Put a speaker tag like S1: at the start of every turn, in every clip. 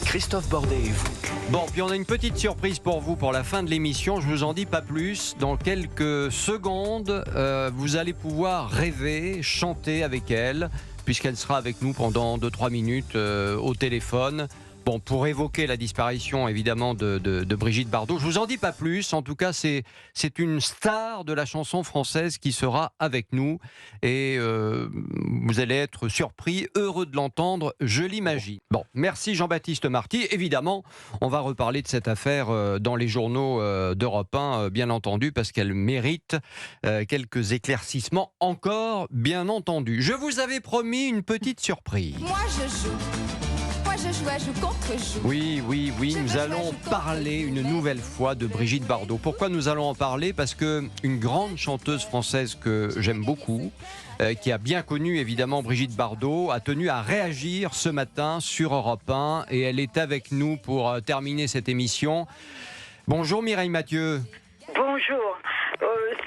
S1: Christophe Bordet et vous.
S2: Bon, puis on a une petite surprise pour vous pour la fin de l'émission. Je vous en dis pas plus. Dans quelques secondes, vous allez pouvoir rêver, chanter avec elle, puisqu'elle sera avec nous pendant 2-3 minutes au téléphone. Bon, pour évoquer la disparition évidemment de Brigitte Bardot. Je vous en dis pas plus. En tout cas, c'est une star de la chanson française qui sera avec nous. Et vous allez être surpris, heureux de l'entendre, je l'imagine. Bon, merci Jean-Baptiste Marty. Évidemment, on va reparler de cette affaire dans les journaux d'Europe 1, bien entendu, parce qu'elle mérite quelques éclaircissements encore, bien entendu. Je vous avais promis une petite surprise.
S3: Moi, je joue. Je joue contre joue.
S2: Oui, nous allons parler une nouvelle fois de Brigitte Bardot. Pourquoi nous allons en parler ? Parce qu'une grande chanteuse française que j'aime beaucoup, qui a bien connu évidemment Brigitte Bardot, a tenu à réagir ce matin sur Europe 1 et elle est avec nous pour terminer cette émission. Bonjour Mireille Mathieu.
S4: Bonjour.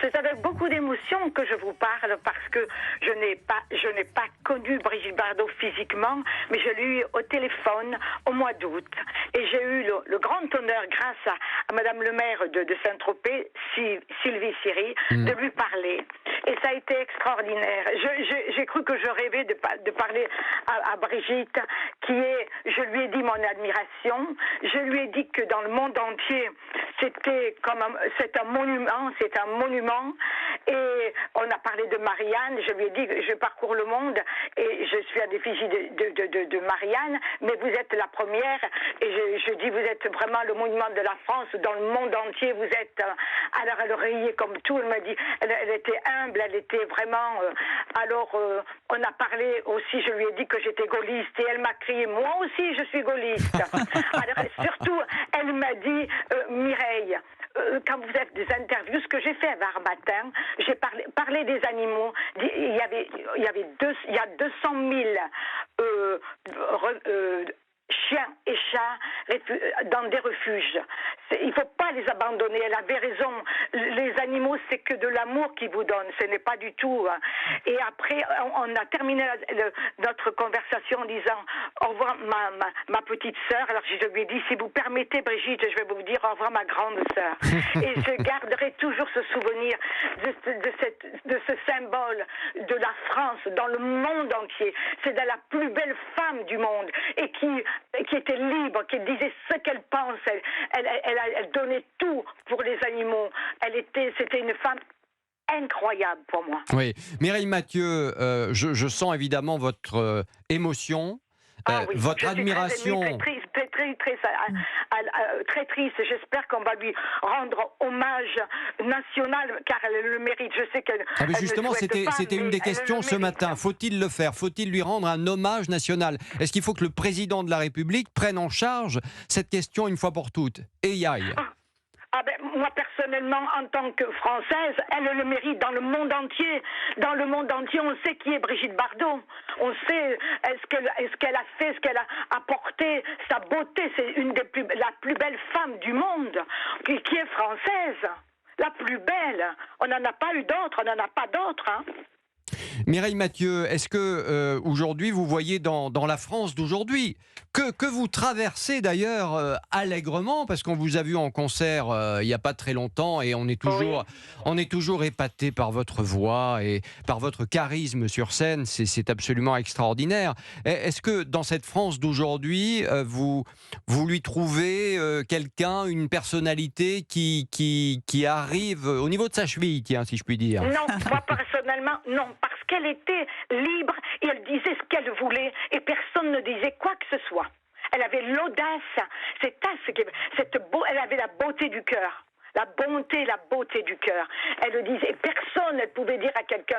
S4: C'est avec beaucoup d'émotion que je vous parle parce que je n'ai pas connu Brigitte Bardot physiquement, mais je l'ai eu au téléphone au mois d'août. Et j'ai eu le grand honneur, grâce à Madame le maire de Saint-Tropez, Sylvie Siri, de lui parler. Et ça a été extraordinaire. J'ai cru que je rêvais de parler à Brigitte, je lui ai dit mon admiration. Je lui ai dit que dans le monde entier, c'est un monument. Et on a parlé de Marianne. Je lui ai dit que je parcours le monde et je suis à l'effigie de Marianne, mais vous êtes la première. Et je dis, vous êtes vraiment le monument de la France dans le monde entier. Vous êtes. Alors elle riait comme tout. Elle m'a dit, elle était humble, elle était vraiment. On a parlé aussi. Je lui ai dit que j'étais gaulliste et elle m'a crié, moi aussi je suis gaulliste. Alors surtout, elle m'a dit, Mireille. Quand vous faites des interviews, ce que j'ai fait vers matin, j'ai parlé des animaux. Il y a 200 000 chiens et chats dans des refuges. Il ne faut pas les abandonner. Elle avait raison. Les animaux, c'est que de l'amour qu'ils vous donnent. Ce n'est pas du tout. Et après, on a terminé notre conversation en disant au revoir ma petite sœur. Alors je lui ai dit, si vous permettez, Brigitte, je vais vous dire au revoir ma grande sœur. Et je garderai toujours ce souvenir de ce symbole de la France dans le monde entier. C'est la plus belle femme du monde et qui était libre, qui disait ce qu'elle pense. Elle donnait tout pour les animaux. C'était une femme incroyable pour moi.
S2: Oui, Mireille Mathieu, je sens évidemment votre émotion,
S4: oui.
S2: votre admiration.
S4: Très triste. J'espère qu'on va lui rendre hommage national car elle le mérite. Je sais qu'elle.
S2: Ah mais justement, c'était une des questions ce matin. Faut-il le faire ? Faut-il lui rendre un hommage national ? Est-ce qu'il faut que le président de la République prenne en charge cette question une fois pour toutes et y aille ?
S4: Moi, personnellement, en tant que Française, elle le mérite dans le monde entier. Dans le monde entier, on sait qui est Brigitte Bardot. On sait ce qu'elle a fait, ce qu'elle a apporté, sa beauté. C'est la plus belle femme du monde qui est française. La plus belle. On n'en a pas eu d'autres, on n'en a pas d'autres.
S2: Mireille Mathieu, est-ce que aujourd'hui vous voyez dans la France d'aujourd'hui que vous traversez d'ailleurs allègrement, parce qu'on vous a vu en concert il n'y a pas très longtemps et on est toujours épaté par votre voix et par votre charisme sur scène, c'est absolument extraordinaire. Est-ce que dans cette France d'aujourd'hui vous lui trouvez quelqu'un, une personnalité qui arrive au niveau de sa cheville, tiens, si je puis dire?
S4: Non, moi personnellement non, parce qu'elle était libre et elle disait ce qu'elle voulait et personne ne disait quoi que ce soit. Elle avait l'audace, elle avait la beauté du cœur. La bonté, la beauté du cœur. Elle le disait, personne ne pouvait dire à quelqu'un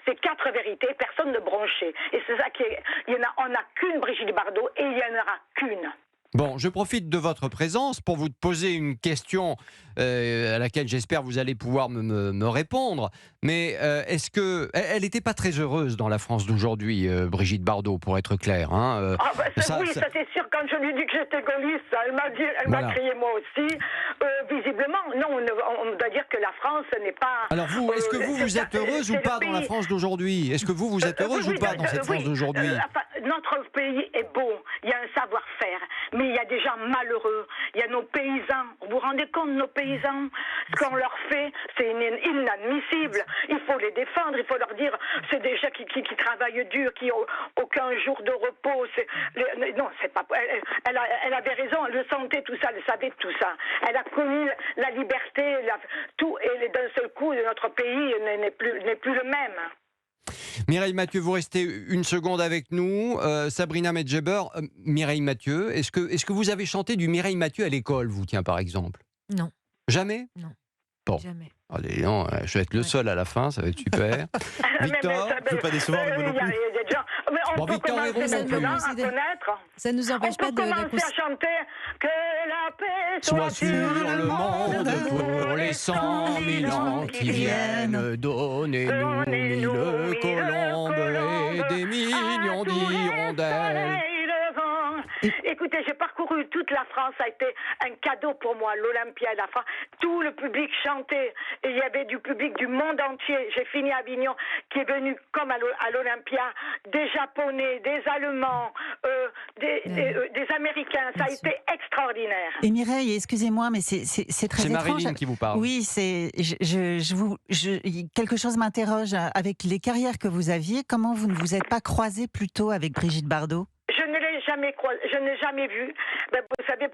S4: ces 4 vérités, personne ne bronchait. Et c'est ça on n'a qu'une Brigitte Bardot et il n'y en aura qu'une.
S2: Bon, je profite de votre présence pour vous poser une question à laquelle j'espère vous allez pouvoir me répondre. Mais est-ce que elle n'était pas très heureuse dans la France d'aujourd'hui, Brigitte Bardot, pour être clair, hein,
S4: ça c'est sûr. Quand je lui dis que j'étais gaulliste, elle m'a crié moi aussi. Visiblement, non, on doit dire que la France n'est pas.
S2: Alors vous, est-ce que vous êtes heureuse ou pas dans la France d'aujourd'hui ? Est-ce que vous êtes heureuse ou pas dans cette France d'aujourd'hui ?
S4: Notre pays est beau, il y a un savoir-faire. mais il y a des gens malheureux. Il y a nos paysans. Vous vous rendez compte, nos paysans, ce qu'on leur fait, c'est inadmissible. Il faut les défendre, il faut leur dire, c'est des gens qui travaillent dur, qui n'ont aucun jour de repos. Non, c'est pas. Elle avait raison, elle le sentait tout ça, elle savait tout ça. Elle a connu la liberté, tout, et d'un seul coup, notre pays n'est plus le même.
S2: Mireille Mathieu, vous restez une seconde avec nous. Sabrina Medjeber, Mireille Mathieu, est-ce que vous avez chanté du Mireille Mathieu à l'école, vous, tiens, par exemple?
S1: Non.
S2: Jamais?
S1: Non.
S2: Bon.
S1: Jamais.
S2: Allez, non, je vais être le seul à la fin, ça va être super. Victor,
S5: je ne veux pas décevoir, mais moi non plus.
S2: Bon, Victor Hérault non plus.
S1: Ça ne nous empêche pas de la
S4: à chanter que la paix
S2: soit sur le monde pour les 100 000 ans qui viennent. Donnez-nous 1000 colombes et des millions d'hirondelles.
S4: Écoutez, j'ai parcouru toute la France, ça a été un cadeau pour moi, l'Olympia et la France. Tout le public chantait, et il y avait du public du monde entier. J'ai fini à Avignon, qui est venu comme à l'Olympia, des Japonais, des Allemands, des Américains. Ça a été extraordinaire.
S6: Et Mireille, excusez-moi, mais c'est très étrange.
S2: C'est Marilyn qui vous parle.
S6: Oui, quelque chose m'interroge. Avec les carrières que vous aviez, comment vous ne vous êtes pas croisée plus tôt avec Brigitte Bardot?
S4: Je ne l'ai jamais croisé, je n'ai jamais vu. Ben, vous savez,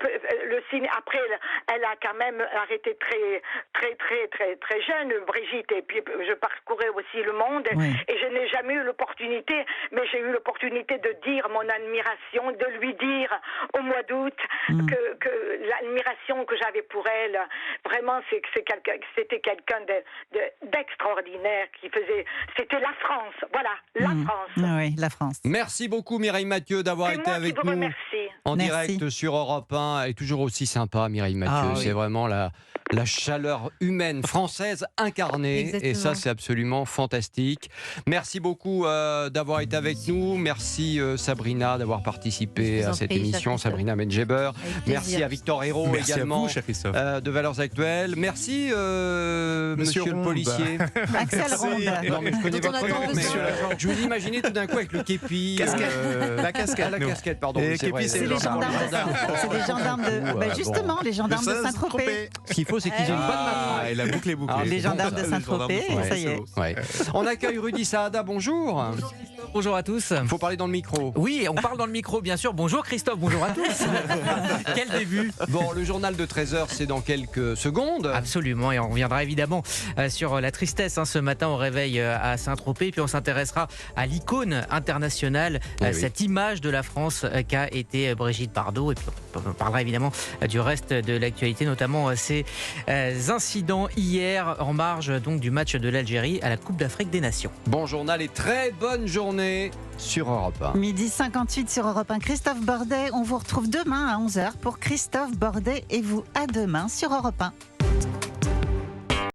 S4: le ciné. Après, elle a quand même arrêté très jeune, Brigitte. Et puis, je parcourais aussi le monde.
S6: Oui.
S4: Et je n'ai jamais eu l'opportunité, mais j'ai eu l'opportunité de dire mon admiration, de lui dire au mois d'août que l'admiration que j'avais pour elle, vraiment, c'était quelqu'un d'extraordinaire qui faisait. C'était la France. Voilà, la France.
S6: Oui, la France.
S2: Merci beaucoup, Mireille Mathieu, d'avoir été avec nous en direct sur Europe 1. Elle est toujours aussi sympa, Mireille Mathieu. C'est vraiment la chaleur humaine française incarnée.
S1: Exactement.
S2: Et ça, c'est absolument fantastique. Merci beaucoup d'avoir été avec nous. Merci Sabrina d'avoir participé à cette émission. Sabrina Medjeber. Merci à Victor Hérault également,
S5: à vous, cher Christophe.
S2: de Valeurs Actuelles. Merci monsieur le policier.
S6: Axel Ronde.
S2: Non, mais je connais
S1: Dont on
S2: votre
S1: attend
S2: nom,
S1: le
S2: mais
S1: son.
S2: je vous imaginais tout d'un coup avec le képi.
S5: La casquette.
S2: La
S5: nous.
S2: casquette, pardon.
S5: Et
S2: oui, c'est
S5: képi,
S2: vrai.
S5: c'est
S6: C'est les gendarmes
S2: Oh,
S6: des gendarmes de. Justement, les gendarmes de Saint-Tropez.
S2: Ce qu'il faut, c'est qu'ils aient une bonne matraque.
S5: Et la boucle est bouclée.
S6: Les gendarmes de Saint-Tropez, ça y est.
S2: Ouais. On accueille Rudy Saada, bonjour.
S7: Bonjour à tous.
S2: Il faut parler dans le micro.
S7: Oui, on parle dans le micro, bien sûr. Bonjour Christophe, bonjour à tous. Quel début.
S2: Bon, le journal de 13h, c'est dans quelques secondes.
S7: Absolument, et on reviendra évidemment sur la tristesse ce matin au réveil à Saint-Tropez, puis on s'intéressera à l'icône internationale, cette image de la France qu'a été Brigitte Bardot, et puis on parlera évidemment du reste de l'actualité, notamment ces incidents hier en marge donc du match de l'Algérie à la Coupe d'Afrique des Nations.
S2: Bon journal et très bonne journée sur Europe 1.
S6: Midi 58 sur Europe 1. Christophe Bordet, on vous retrouve demain à 11h pour Christophe Bordet et vous. À demain sur Europe 1.